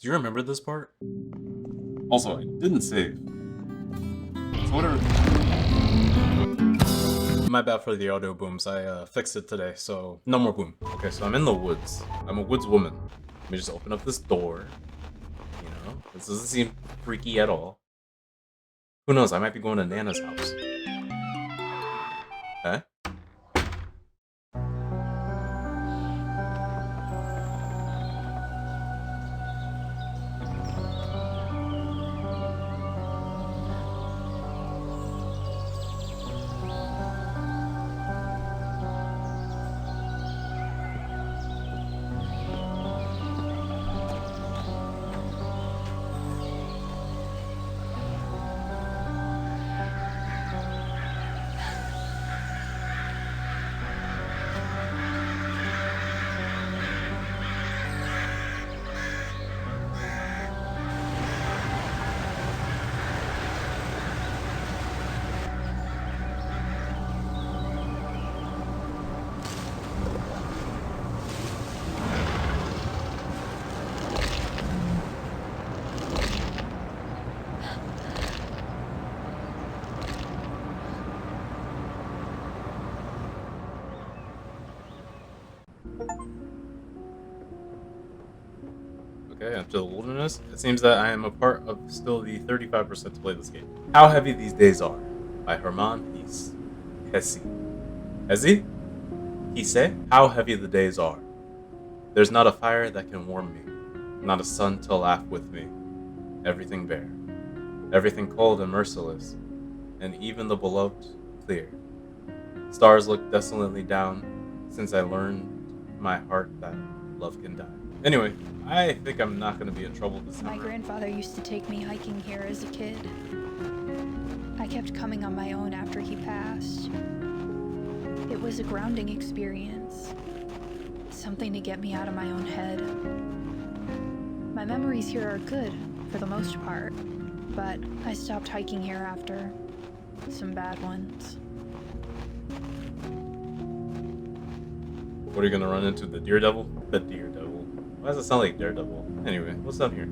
Do you remember this part? Also, I didn't save. So whatever. My bad for the audio booms. I fixed it today, so no more boom. Okay, so I'm in the woods. I'm a woods woman. Let me just open up this door. This doesn't seem freaky at all. Who knows? I might be going to Nana's house. Huh? Okay, after the wilderness, it seems that I am a part of still the 35% to play this game. How Heavy These Days Are by Herman Hesse. Hesse? Hesse? How heavy the days are. There's not a fire that can warm me, not a sun to laugh with me. Everything bare, everything cold and merciless, and even the beloved clear. Stars look desolately down since I learned my heart that love can die. Anyway, I think I'm not going to be in trouble this time. My grandfather used to take me hiking here as a kid. I kept coming on my own after he passed. It was a grounding experience, something to get me out of my own head. My memories here are good, for the most part, but I stopped hiking here after some bad ones. What are you going to run into? The deer devil? The deer devil. Why does it sound like Daredevil? Anyway, what's down here?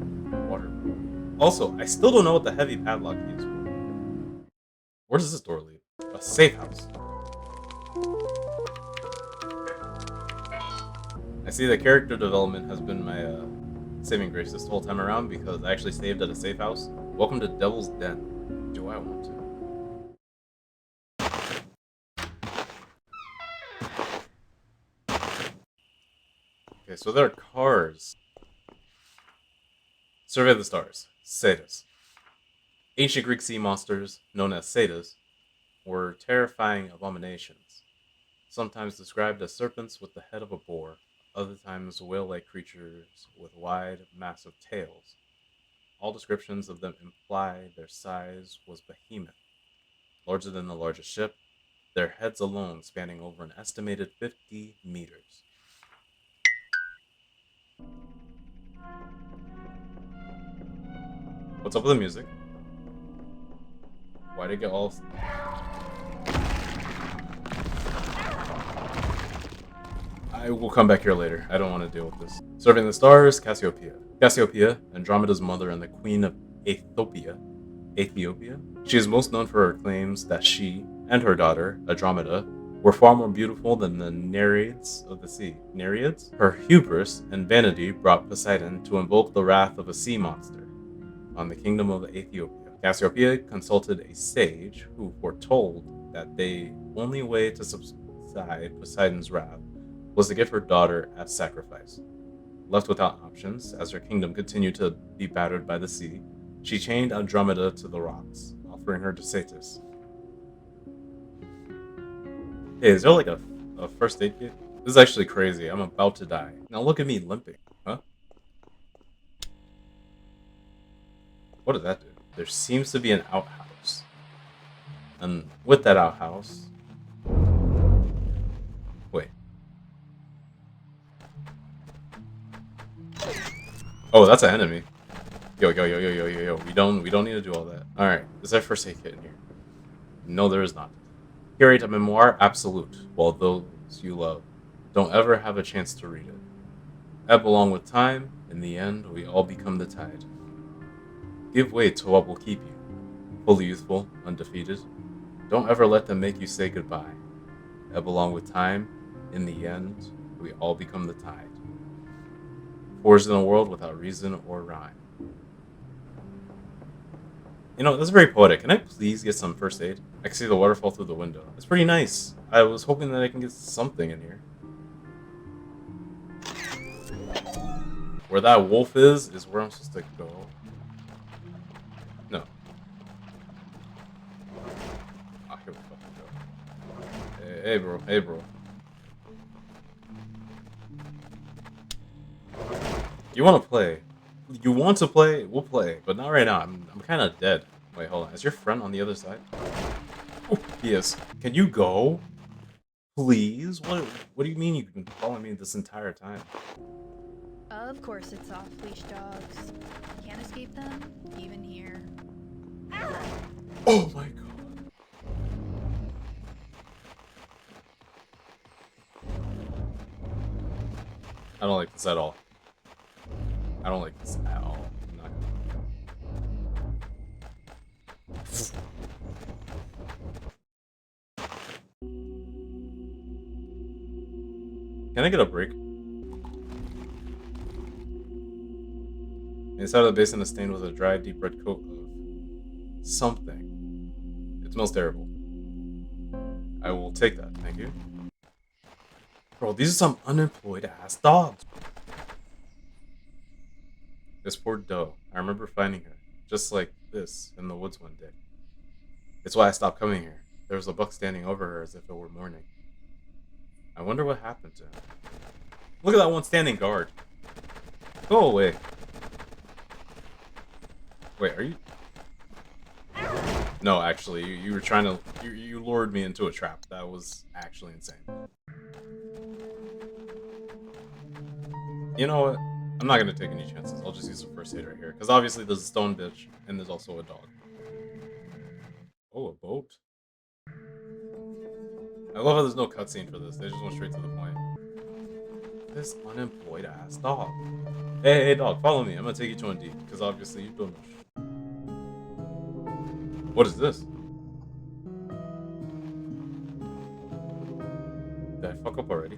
Water. Also, I still don't know what the heavy padlock key is for. Where does this door lead? A safe house. I see that character development has been my saving grace this whole time around because I actually saved at a safe house. Welcome to Devil's Den. Do I want to? Okay, so there are cars. Survey the stars. Satyrs. Ancient Greek sea monsters, known as satyrs, were terrifying abominations, sometimes described as serpents with the head of a boar, other times whale-like creatures with wide, massive tails. All descriptions of them imply their size was behemoth, larger than the largest ship, their heads alone spanning over an estimated 50 meters. What's up with the music? Why'd it get all... I will come back here later. I don't want to deal with this. Serving the stars, Cassiopeia. Cassiopeia, Andromeda's mother and the queen of Ethiopia. She is most known for her claims that she and her daughter, Andromeda, were far more beautiful than the Nereids of the sea. Nereids? Her hubris and vanity brought Poseidon to invoke the wrath of a sea monster on the kingdom of Ethiopia. Cassiopeia consulted a sage who foretold that the only way to subside Poseidon's wrath was to give her daughter as sacrifice. Left without options, as her kingdom continued to be battered by the sea, she chained Andromeda to the rocks, offering her to Cetus. Hey, is there like a first aid kit? This is actually crazy. I'm about to die. Now look at me limping. Huh? What did that do? There seems to be an outhouse. And with that outhouse... Wait. Oh, that's an enemy. Yo. We don't need to do all that. Alright, is there first aid kit in here? No, there is not. Curate a memoir absolute, while those you love don't ever have a chance to read it. Ebb along with time, In the end, we all become the tide. Give way to what will keep you. Fully youthful, undefeated. Don't ever let them make you say goodbye. Ebb along with time. In the end, we all become the tide. Forged in a world without reason or rhyme. You know, that's very poetic. Can I please get some first aid? I can see the waterfall through the window. It's pretty nice. I was hoping that I can get something in here. Where that wolf is where I'm supposed to go. No. Ah, here we fucking go. Hey, bro. Hey, bro. You want to play? You want to play? We'll play, but not right now. I'm kind of dead. Wait, hold on. Is your friend on the other side? Oh, he is. Can you go? Please? What do you mean you've been following me this entire time? Of course it's off-leash dogs. Can't escape them, even here. Oh my god. I don't like this at all. I don't like this at all. I'm not gonna... Can I get a break? Inside of the basin is stained with a dry, deep red coat of something. It smells terrible. I will take that, thank you. Bro, these are some unemployed ass dogs. This poor doe. I remember finding her, just like this, in the woods one day. It's why I stopped coming here. There was a buck standing over her as if it were morning. I wonder what happened to him. Look at that one standing guard. Go away. Wait, are you... No, actually, you were trying to... You lured me into a trap. That was actually insane. You know what? I'm not going to take any chances. I'll just use the first aid right here. Because obviously there's a stone bitch, and there's also a dog. Oh, a boat. I love how there's no cutscene for this. They just went straight to the point. This unemployed ass dog. Hey, dog, follow me. I'm going to take you to Indeed. Because obviously you don't know shit. What is this? Did I fuck up already?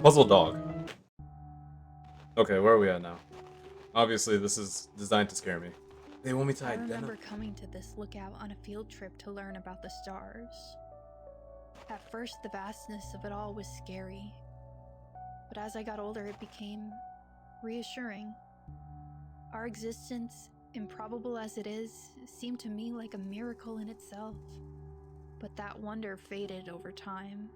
Puzzle dog. Okay, where are we at now? Obviously, this is designed to scare me. They want me to I identify. remember coming to this lookout on a field trip to learn about the stars. At first, the vastness of it all was scary. But as I got older, it became reassuring. Our existence, improbable as it is, seemed to me like a miracle in itself. But that wonder faded over time.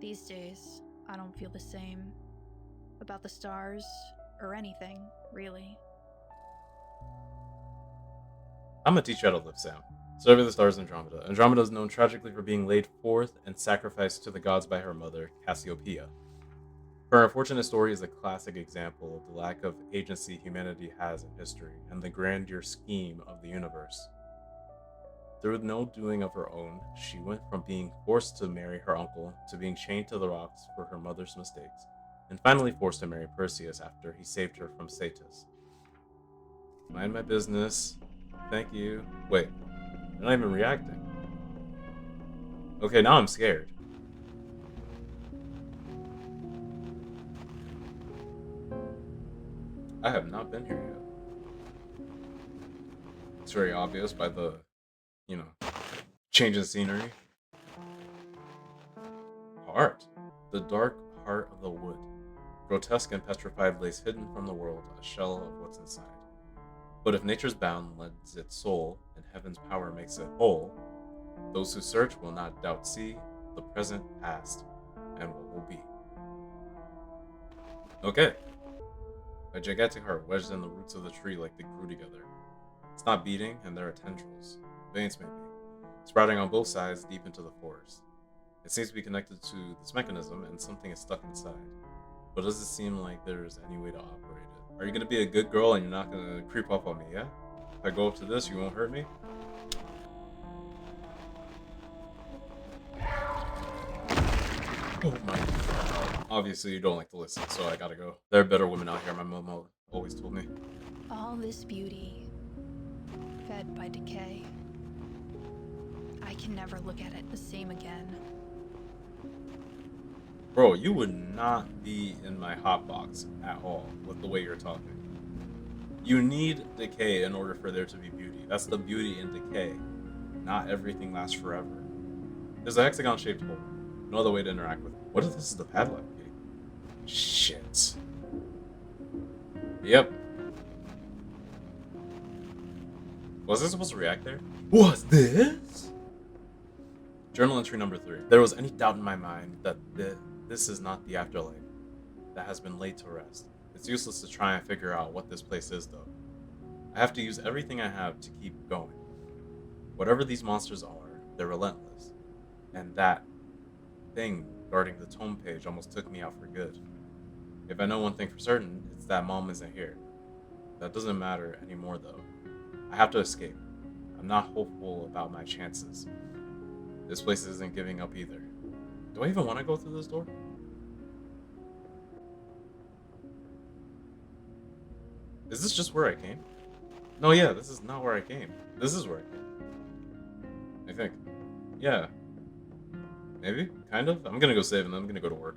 These days, I don't feel the same about the stars or anything, really. I'm gonna teach you how to live, Sam. Serving the stars, Andromeda. Andromeda is known tragically for being laid forth and sacrificed to the gods by her mother, Cassiopeia. Her unfortunate story is a classic example of the lack of agency humanity has in history and the grandeur scheme of the universe. Through no doing of her own, she went from being forced to marry her uncle to being chained to the rocks for her mother's mistakes, and finally forced to marry Perseus after he saved her from Satis. Mind my business. Thank you. Wait, they're not even reacting. Okay, now I'm scared. I have not been here yet. It's very obvious by the, change in scenery. Heart. The dark heart of the wood. Grotesque and petrified lays hidden from the world, a shell of what's inside. But if nature's bound lends its soul, and heaven's power makes it whole, those who search will not doubt see the present, past, and what will be. Okay. A gigantic heart wedged in the roots of the tree like they grew together. It's not beating, and there are tendrils, veins maybe, sprouting on both sides deep into the forest. It seems to be connected to this mechanism, and something is stuck inside. But does it seem like there's any way to operate it? Are you gonna be a good girl and you're not gonna creep up on me, yeah? If I go up to this, you won't hurt me? Oh my god. Obviously, you don't like to listen, so I gotta go. There are better women out here, my mom always told me. All this beauty, fed by decay. I can never look at it the same again. Bro, you would not be in my hotbox at all with the way you're talking. You need decay in order for there to be beauty. That's the beauty in decay. Not everything lasts forever. There's a hexagon-shaped hole. No other way to interact with it. What if this is the padlock key? Shit. Yep. Was I supposed to react there? What's this? Journal entry number 3. There was any doubt in my mind that this is not the afterlife that has been laid to rest. It's useless to try and figure out what this place is, though. I have to use everything I have to keep going. Whatever these monsters are, they're relentless. And that thing guarding the tome page almost took me out for good. If I know one thing for certain, it's that Mom isn't here. That doesn't matter anymore, though. I have to escape. I'm not hopeful about my chances. This place isn't giving up either. Do I even want to go through this door? Is this just where I came? No, yeah, this is not where I came. This is where I came. I think. Yeah. Maybe? Kind of? I'm gonna go save and then I'm gonna go to work.